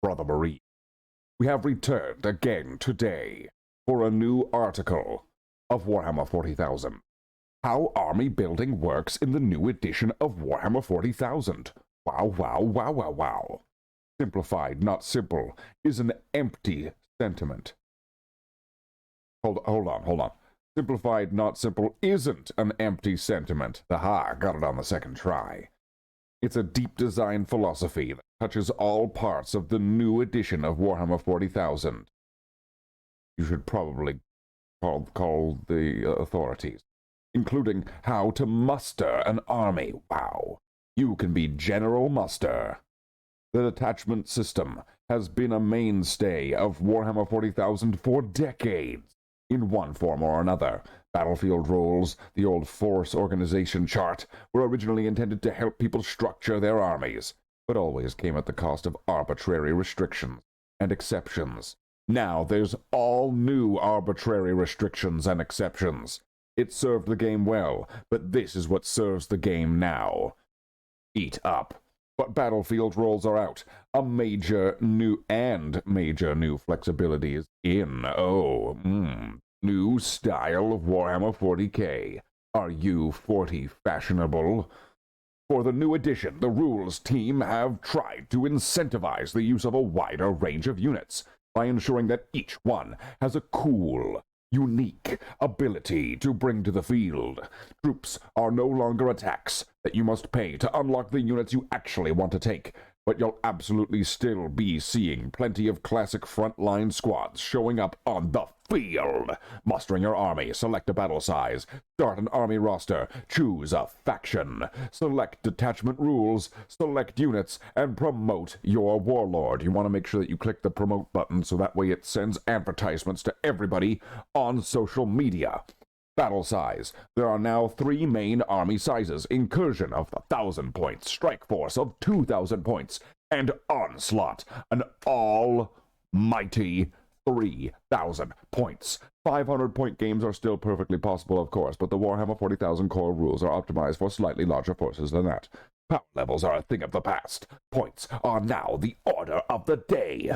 Brother Marine. We have returned again today for a new article of Warhammer 40,000. How army building works in the new edition of Warhammer 40,000. Wow, wow, wow, wow, wow. Simplified, not simple, is an empty sentiment. Hold on. Simplified, not simple isn't an empty sentiment. Aha, got it on the second try. It's a deep design philosophy that touches all parts of the new edition of Warhammer 40,000. You should probably call the authorities, including how to muster an army. Wow. You can be General Muster. The detachment system has been a mainstay of Warhammer 40,000 for decades, in one form or another. Battlefield roles, the old force organization chart, were originally intended to help people structure their armies, but always came at the cost of arbitrary restrictions and exceptions. Now there's all new arbitrary restrictions and exceptions. It served the game well, but this is what serves the game now. Eat up. But battlefield roles are out. Major new flexibilities in. New style of Warhammer 40k. Are you 40 fashionable? For the new edition, the rules team have tried to incentivize the use of a wider range of units by ensuring that each one has a cool, unique ability to bring to the field. Troops are no longer attacks that you must pay to unlock the units you actually want to take, but you'll absolutely still be seeing plenty of classic frontline squads showing up on the field. Mustering your army, select a battle size, start an army roster, choose a faction, select detachment rules, select units, and promote your warlord. You want to make sure that you click the promote button so that way it sends advertisements to everybody on social media. Battle size. There are now 3 main army sizes: Incursion of 1,000 points, Strike Force of 2,000 points, and Onslaught, an almighty 3,000 points. 500-point games are still perfectly possible, of course, but the Warhammer 40,000 core rules are optimized for slightly larger forces than that. Power levels are a thing of the past. Points are now the order of the day.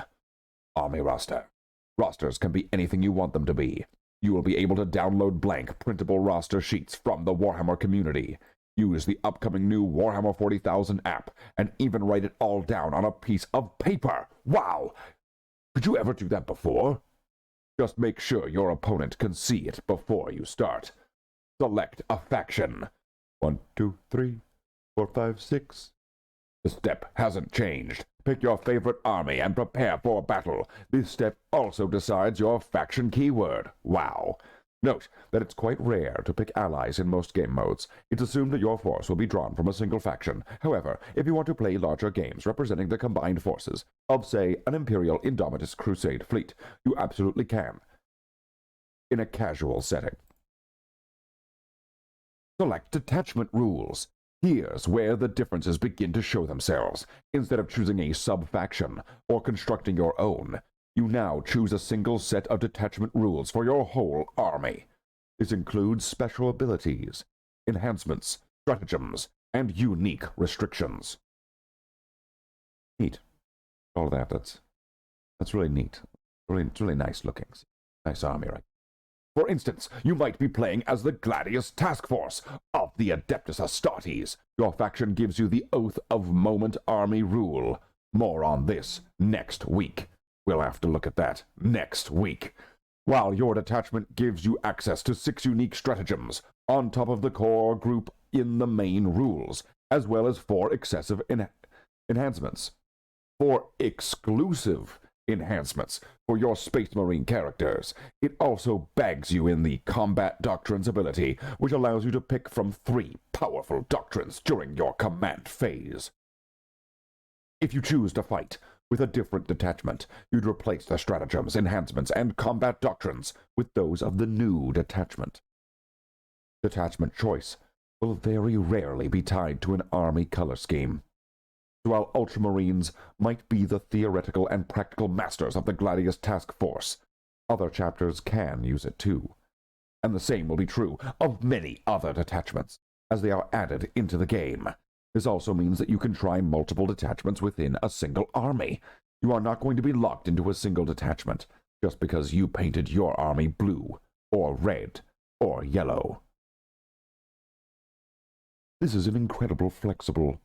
Army roster. Rosters can be anything you want them to be. You will be able to download blank, printable roster sheets from the Warhammer community. Use the upcoming new Warhammer 40,000 app, and even write it all down on a piece of paper. Wow! Could you ever do that before? Just make sure your opponent can see it before you start. Select a faction. 1, 2, 3, 4, 5, 6. The step hasn't changed. Pick your favorite army and prepare for battle. This step also decides your faction keyword. Wow. Note that it's quite rare to pick allies in most game modes. It's assumed that your force will be drawn from a single faction. However, if you want to play larger games representing the combined forces of, say, an Imperial Indomitus Crusade fleet, you absolutely can, in a casual setting. Select detachment rules. Here's where the differences begin to show themselves. Instead of choosing a sub-faction or constructing your own, you now choose a single set of detachment rules for your whole army. This includes special abilities, enhancements, stratagems, and unique restrictions. Neat. All that, that's really neat. It's really nice looking. Nice army, right? For instance, you might be playing as the Gladius Task Force of the Adeptus Astartes. Your faction gives you the Oath of Moment Army rule. More on this next week. We'll have to look at that next week. While your detachment gives you access to 6 unique stratagems on top of the core group in the main rules, as well as 4 excessive enhancements. 4 exclusive enhancements for your Space Marine characters. It also bags you in the Combat Doctrines ability, which allows you to pick from 3 powerful doctrines during your command phase. If you choose to fight with a different detachment, you'd replace the stratagems, enhancements, and combat doctrines with those of the new detachment. Detachment choice will very rarely be tied to an army color scheme. While Ultramarines might be the theoretical and practical masters of the Gladius Task Force, other chapters can use it too. And the same will be true of many other detachments, as they are added into the game. This also means that you can try multiple detachments within a single army. You are not going to be locked into a single detachment just because you painted your army blue, or red, or yellow. This is an incredibly flexible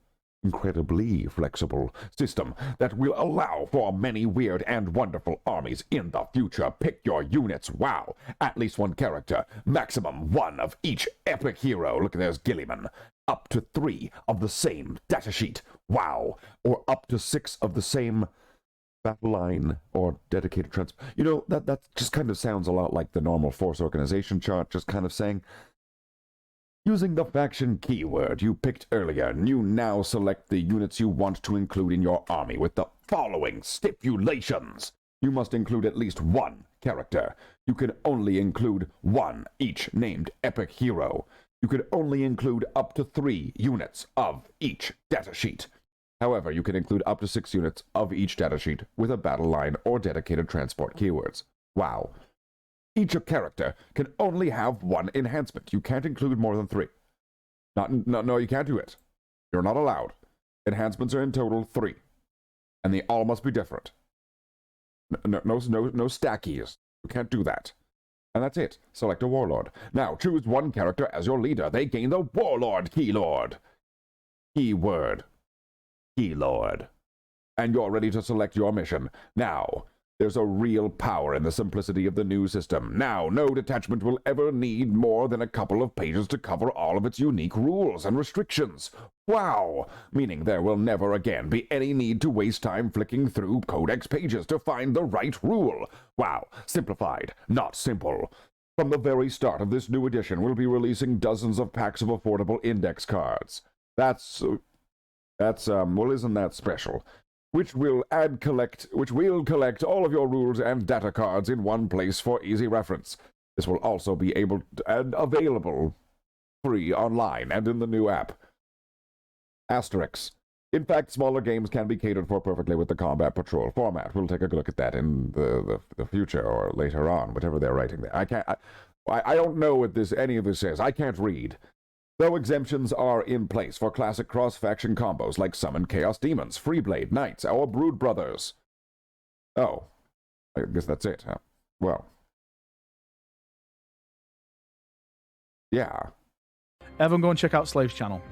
system that will allow for many weird and wonderful armies in the future. Pick your units, wow! At least one character, maximum one of each epic hero. Look, there's Gilliman. Up to 3 of the same datasheet, wow! Or up to 6 of the same battle line or dedicated transport. You know, that just kind of sounds a lot like the normal force organization chart, just kind of saying, using the faction keyword you picked earlier, you now select the units you want to include in your army with the following stipulations. You must include at least 1 character. You can only include 1 each named epic hero. You can only include up to 3 units of each datasheet. However, you can include up to 6 units of each datasheet with a battle line or dedicated transport keywords. Wow. Each character can only have 1 enhancement. You can't include more than 3. No, you can't do it. You're not allowed. Enhancements are in total 3. And they all must be different. No stackies. You can't do that. And that's it. Select a warlord. Now, choose 1 character as your leader. They gain the warlord keyword. Keyword. Keylord. And you're ready to select your mission. Now, there's a real power in the simplicity of the new system. Now, no detachment will ever need more than a couple of pages to cover all of its unique rules and restrictions. Wow! Meaning there will never again be any need to waste time flicking through codex pages to find the right rule. Wow! Simplified, not simple. From the very start of this new edition, we'll be releasing dozens of packs of affordable index cards. Well, isn't that special? Which will collect all of your rules and data cards in one place for easy reference. This will also be able to, and available free online and in the new app. Asterix. In fact, smaller games can be catered for perfectly with the Combat Patrol format. We'll take a look at that in the future or later on, whatever they're writing there. I don't know what any of this says. I can't read. Though exemptions are in place for classic cross-faction combos like Summon Chaos Demons, Freeblade Knights, or Brood Brothers. Oh, I guess that's it, huh? Well. Yeah. Everyone go and check out Slathe's channel.